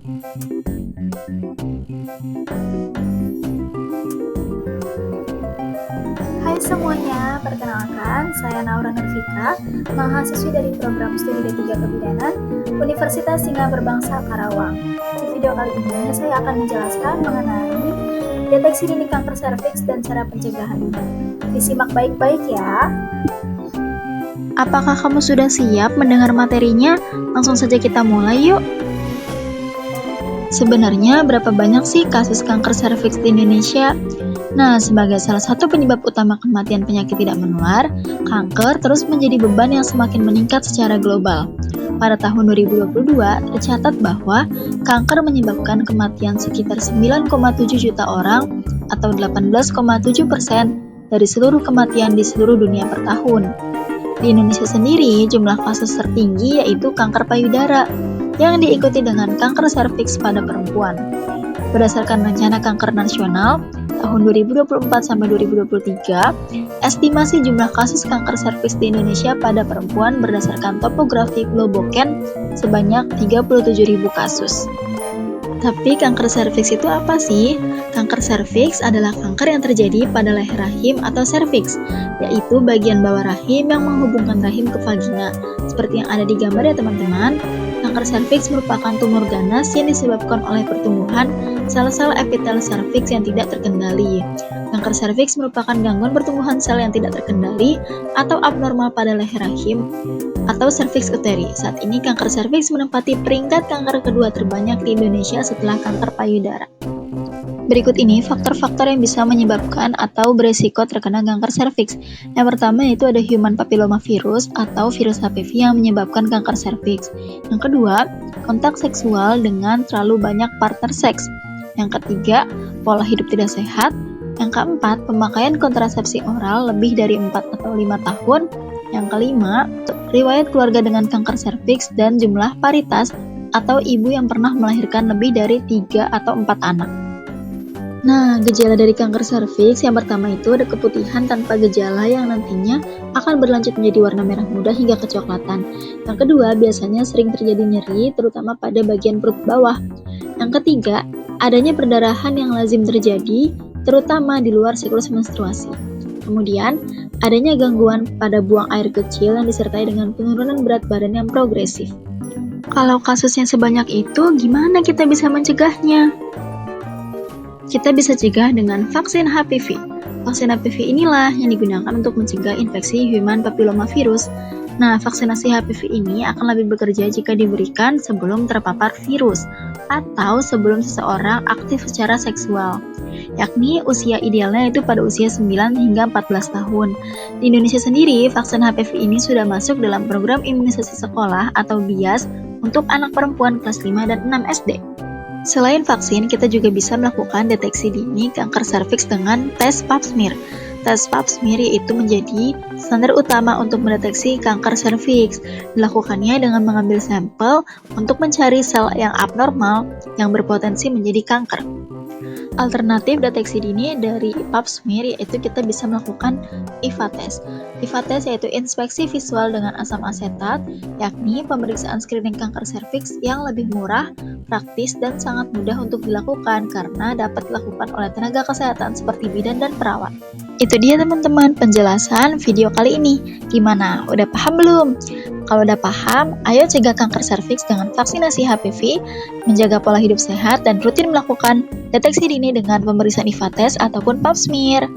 Hai semuanya, perkenalkan saya Naura Nurfika, mahasiswi dari program studi D3 Kebidanan Universitas Singa Berbangsa Karawang. Di video kali ini saya akan menjelaskan mengenai deteksi dini kanker serviks dan cara pencegahannya. Disimak baik-baik ya. Apakah kamu sudah siap mendengar materinya? Langsung saja kita mulai yuk. Sebenarnya berapa banyak sih kasus kanker serviks di Indonesia? Nah, sebagai salah satu penyebab utama kematian penyakit tidak menular, kanker terus menjadi beban yang semakin meningkat secara global. Pada tahun 2022, tercatat bahwa kanker menyebabkan kematian sekitar 9,7 juta orang atau 18,7% dari seluruh kematian di seluruh dunia per tahun. Di Indonesia sendiri, jumlah kasus tertinggi yaitu kanker payudara, yang diikuti dengan kanker serviks pada perempuan. Berdasarkan Rencana Kanker Nasional tahun 2024-2023, estimasi jumlah kasus kanker serviks di Indonesia pada perempuan berdasarkan topografi Globoken sebanyak 37.000 kasus. Tapi kanker serviks itu apa sih? Kanker serviks adalah kanker yang terjadi pada leher rahim atau serviks, yaitu bagian bawah rahim yang menghubungkan rahim ke vagina. Seperti yang ada di gambar ya teman-teman, kanker serviks merupakan tumor ganas yang disebabkan oleh pertumbuhan sel-sel epitel serviks yang tidak terkendali. Kanker serviks merupakan gangguan pertumbuhan sel yang tidak terkendali atau abnormal pada leher rahim atau serviks uteri. Saat ini kanker serviks menempati peringkat kanker kedua terbanyak di Indonesia setelah kanker payudara. Berikut ini faktor-faktor yang bisa menyebabkan atau beresiko terkena kanker serviks. Yang pertama yaitu ada human papillomavirus atau virus HPV yang menyebabkan kanker serviks. Yang kedua, kontak seksual dengan terlalu banyak partner seks. Yang ketiga, pola hidup tidak sehat. Yang keempat, pemakaian kontrasepsi oral lebih dari 4 atau 5 tahun. Yang kelima, riwayat keluarga dengan kanker serviks dan jumlah paritas atau ibu yang pernah melahirkan lebih dari 3 atau 4 anak. Nah, gejala dari kanker serviks yang pertama itu ada keputihan tanpa gejala yang nantinya akan berlanjut menjadi warna merah muda hingga kecoklatan. Yang kedua, biasanya sering terjadi nyeri terutama pada bagian perut bawah. Yang ketiga, adanya perdarahan yang lazim terjadi terutama di luar siklus menstruasi. Kemudian, adanya gangguan pada buang air kecil yang disertai dengan penurunan berat badan yang progresif. Kalau kasusnya sebanyak itu, gimana kita bisa mencegahnya? Kita bisa cegah dengan vaksin HPV. Vaksin HPV inilah yang digunakan untuk mencegah infeksi human papillomavirus. Nah, vaksinasi HPV ini akan lebih bekerja jika diberikan sebelum terpapar virus atau sebelum seseorang aktif secara seksual, yakni usia idealnya itu pada usia 9 hingga 14 tahun. Di Indonesia sendiri, vaksin HPV ini sudah masuk dalam program imunisasi sekolah atau BIAS untuk anak perempuan kelas 5 dan 6 SD. Selain vaksin, kita juga bisa melakukan deteksi dini kanker serviks dengan tes pap smear. Tes pap smear yaitu menjadi standar utama untuk mendeteksi kanker serviks. Dilakukannya dengan mengambil sampel untuk mencari sel yang abnormal yang berpotensi menjadi kanker. Alternatif deteksi dini dari pap smear yaitu kita bisa melakukan IVA test. IVA test yaitu inspeksi visual dengan asam asetat, yakni pemeriksaan screening kanker serviks yang lebih murah, praktis, dan sangat mudah untuk dilakukan karena dapat dilakukan oleh tenaga kesehatan seperti bidan dan perawat. Itu dia teman-teman penjelasan video kali ini. Gimana? Udah paham belum? Kalau udah paham, ayo cegah kanker serviks dengan vaksinasi HPV, menjaga pola hidup sehat, dan rutin melakukan deteksi dini dengan pemeriksaan IVA test ataupun pap smear.